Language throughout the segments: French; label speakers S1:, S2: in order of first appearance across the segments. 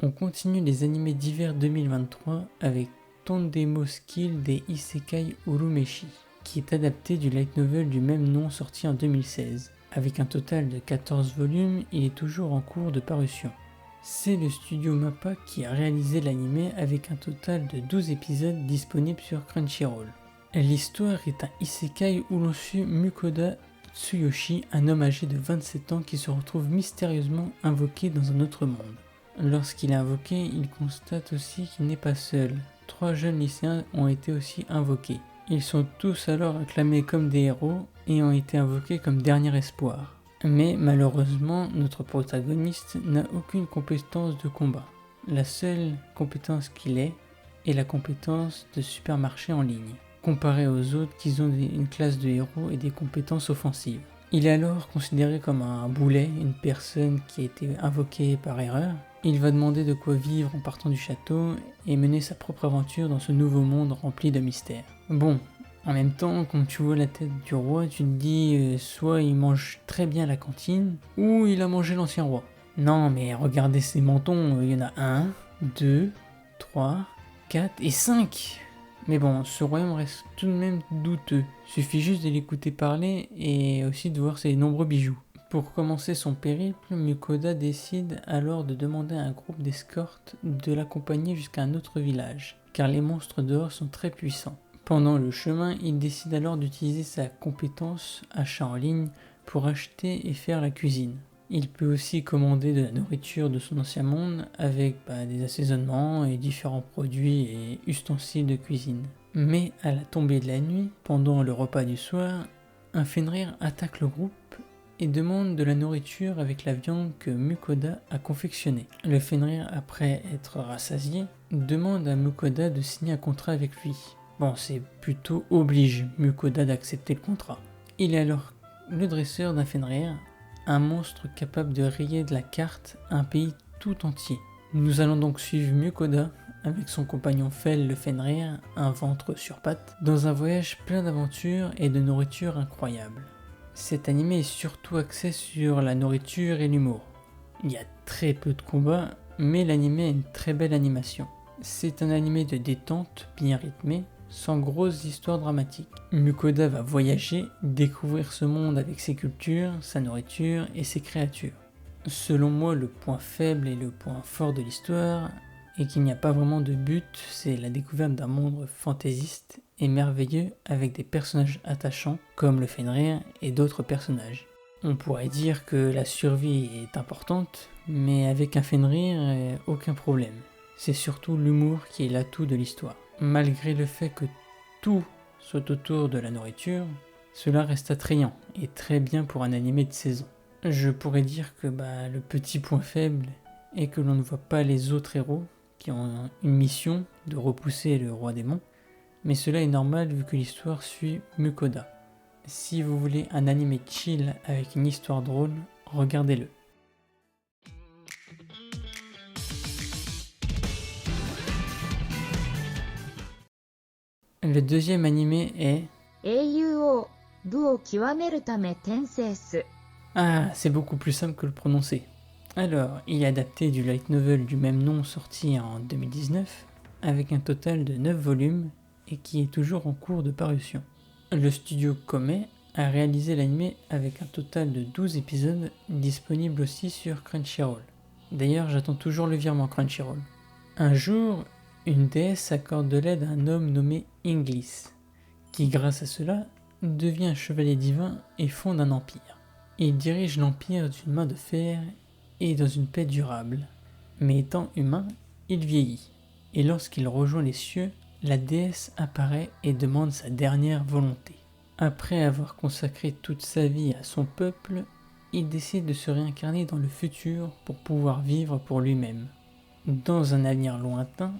S1: On continue les animés d'hiver 2023 avec Tondemo Skill des Isekai Urumeshi, qui est adapté du light novel du même nom sorti en 2016. Avec un total de 14 volumes, il est toujours en cours de parution. C'est le studio MAPPA qui a réalisé l'anime avec un total de 12 épisodes disponibles sur Crunchyroll. L'histoire est un isekai où l'on suit Mukoda Tsuyoshi, un homme âgé de 27 ans qui se retrouve mystérieusement invoqué dans un autre monde. Lorsqu'il est invoqué, il constate aussi qu'il n'est pas seul. 3 jeunes lycéens ont été aussi invoqués. Ils sont tous alors acclamés comme des héros et ont été invoqués comme dernier espoir. Mais malheureusement, notre protagoniste n'a aucune compétence de combat. La seule compétence qu'il ait est la compétence de supermarché en ligne, comparé aux autres qui ont une classe de héros et des compétences offensives. Il est alors considéré comme un boulet, une personne qui a été invoquée par erreur. Il va demander de quoi vivre en partant du château et mener sa propre aventure dans ce nouveau monde rempli de mystères. Bon, en même temps, quand tu vois la tête du roi, tu te dis soit il mange très bien à la cantine, ou il a mangé l'ancien roi. Non mais regardez ces mentons, il y en a 1, 2, 3, 4 et 5. Mais bon, ce royaume reste tout de même douteux. Suffit juste de l'écouter parler et aussi de voir ses nombreux bijoux. Pour commencer son périple, Mukoda décide alors de demander à un groupe d'escorte de l'accompagner jusqu'à un autre village, car les monstres dehors sont très puissants. Pendant le chemin, il décide alors d'utiliser sa compétence achat en ligne pour acheter et faire la cuisine. Il peut aussi commander de la nourriture de son ancien monde avec des assaisonnements et différents produits et ustensiles de cuisine. Mais à la tombée de la nuit, pendant le repas du soir, un Fenrir attaque le groupe et demande de la nourriture avec la viande que Mukoda a confectionnée. Le Fenrir, après être rassasié, demande à Mukoda de signer un contrat avec lui. Bon, c'est plutôt oblige Mukoda d'accepter le contrat. Il est alors le dresseur d'un Fenrir, un monstre capable de rayer de la carte un pays tout entier. Nous allons donc suivre Mukoda avec son compagnon Fel le Fenrir, un ventre sur pattes, dans un voyage plein d'aventures et de nourriture incroyable. Cet anime est surtout axé sur la nourriture et l'humour. Il y a très peu de combats, mais l'anime a une très belle animation. C'est un anime de détente, bien rythmé, sans grosses histoires dramatiques. Mukoda va voyager, découvrir ce monde avec ses cultures, sa nourriture et ses créatures. Selon moi, le point faible et le point fort de l'histoire est qu'il n'y a pas vraiment de but, c'est la découverte d'un monde fantaisiste et merveilleux avec des personnages attachants comme le Fenrir et d'autres personnages. On pourrait dire que la survie est importante, mais avec un Fenrir, aucun problème. C'est surtout l'humour qui est l'atout de l'histoire. Malgré le fait que tout soit autour de la nourriture, cela reste attrayant et très bien pour un animé de saison. Je pourrais dire que le petit point faible est que l'on ne voit pas les autres héros qui ont une mission de repousser le roi démon, mais cela est normal vu que l'histoire suit Mukoda. Si vous voulez un animé chill avec une histoire drôle, regardez-le. Le deuxième animé est...
S2: 英雄王武を極めるため転生す
S1: Ah, c'est beaucoup plus simple que le prononcer. Alors, il est adapté du light novel du même nom sorti en 2019, avec un total de 9 volumes et qui est toujours en cours de parution. Le studio Koei a réalisé l'anime avec un total de 12 épisodes disponibles aussi sur Crunchyroll. D'ailleurs, j'attends toujours le virement Crunchyroll. Un jour, une déesse accorde de l'aide à un homme nommé Inglis, qui grâce à cela devient un chevalier divin et fonde un empire. Il dirige l'empire d'une main de fer et dans une paix durable. Mais étant humain, il vieillit. Et lorsqu'il rejoint les cieux, la déesse apparaît et demande sa dernière volonté. Après avoir consacré toute sa vie à son peuple, il décide de se réincarner dans le futur pour pouvoir vivre pour lui-même. Dans un avenir lointain,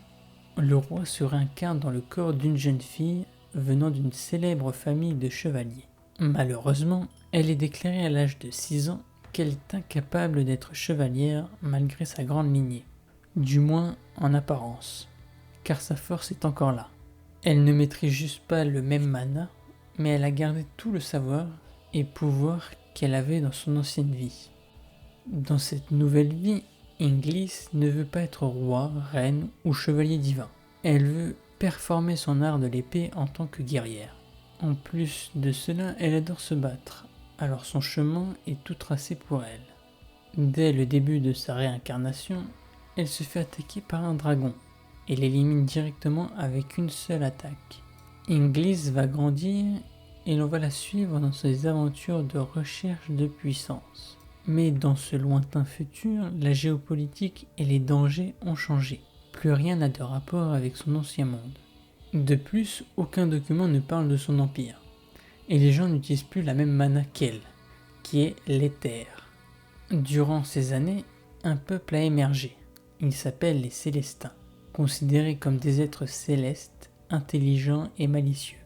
S1: le roi se réincarne dans le corps d'une jeune fille venant d'une célèbre famille de chevaliers. Malheureusement, elle est déclarée à l'âge de 6 ans qu'elle est incapable d'être chevalière malgré sa grande lignée, du moins en apparence, car sa force est encore là. Elle ne maîtrise juste pas le même mana, mais elle a gardé tout le savoir et pouvoir qu'elle avait dans son ancienne vie. Dans cette nouvelle vie, Inglis ne veut pas être roi, reine ou chevalier divin. Elle veut performer son art de l'épée en tant que guerrière. En plus de cela, elle adore se battre, alors son chemin est tout tracé pour elle. Dès le début de sa réincarnation, elle se fait attaquer par un dragon et l'élimine directement avec une seule attaque. Inglis va grandir et l'on va la suivre dans ses aventures de recherche de puissance. Mais dans ce lointain futur, la géopolitique et les dangers ont changé. Plus rien n'a de rapport avec son ancien monde. De plus, aucun document ne parle de son empire. Et les gens n'utilisent plus la même mana qu'elle, qui est l'éther. Durant ces années, un peuple a émergé. Il s'appelle les Célestins, considérés comme des êtres célestes, intelligents et malicieux.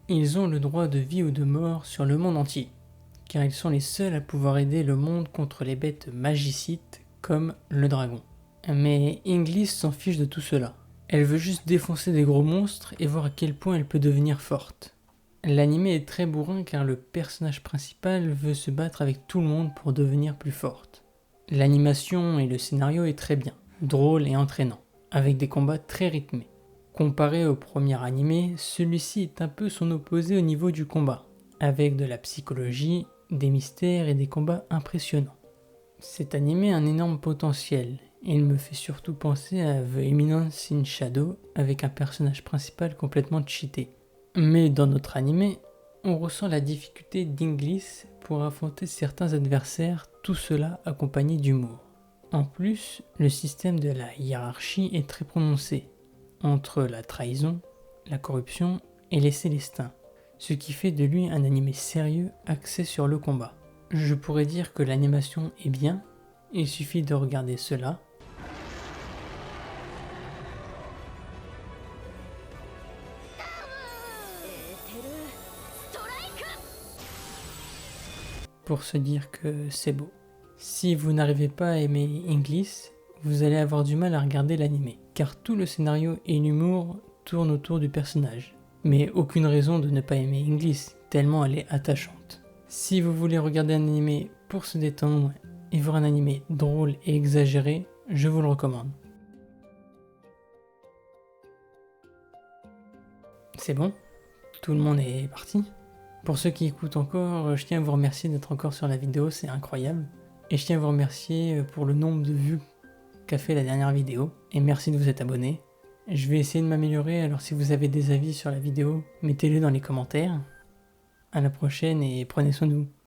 S1: Ils ont le droit de vie ou de mort sur le monde entier, car ils sont les seuls à pouvoir aider le monde contre les bêtes magicites comme le dragon. Mais Inglis s'en fiche de tout cela. Elle veut juste défoncer des gros monstres et voir à quel point elle peut devenir forte. L'anime est très bourrin car le personnage principal veut se battre avec tout le monde pour devenir plus forte. L'animation et le scénario est très bien, drôle et entraînant, avec des combats très rythmés. Comparé au premier animé, celui-ci est un peu son opposé au niveau du combat, avec de la psychologie, des mystères et des combats impressionnants. Cet animé a un énorme potentiel, et il me fait surtout penser à The Eminence in Shadow avec un personnage principal complètement cheaté. Mais dans notre animé, on ressent la difficulté d'Inglis pour affronter certains adversaires, tout cela accompagné d'humour. En plus, le système de la hiérarchie est très prononcé, entre la trahison, la corruption et les Célestins, ce qui fait de lui un animé sérieux axé sur le combat. Je pourrais dire que l'animation est bien, il suffit de regarder cela. Pour se dire que c'est beau. Si vous n'arrivez pas à aimer Inglis, vous allez avoir du mal à regarder l'animé, car tout le scénario et l'humour tournent autour du personnage. Mais aucune raison de ne pas aimer Inglis, tellement elle est attachante. Si vous voulez regarder un animé pour se détendre et voir un animé drôle et exagéré, je vous le recommande. C'est bon? Tout le monde est parti? Pour ceux qui écoutent encore, je tiens à vous remercier d'être encore sur la vidéo, c'est incroyable. Et je tiens à vous remercier pour le nombre de vues qu'a fait la dernière vidéo. Et merci de vous être abonné. Je vais essayer de m'améliorer, alors si vous avez des avis sur la vidéo, mettez-les dans les commentaires. À la prochaine et prenez soin de vous.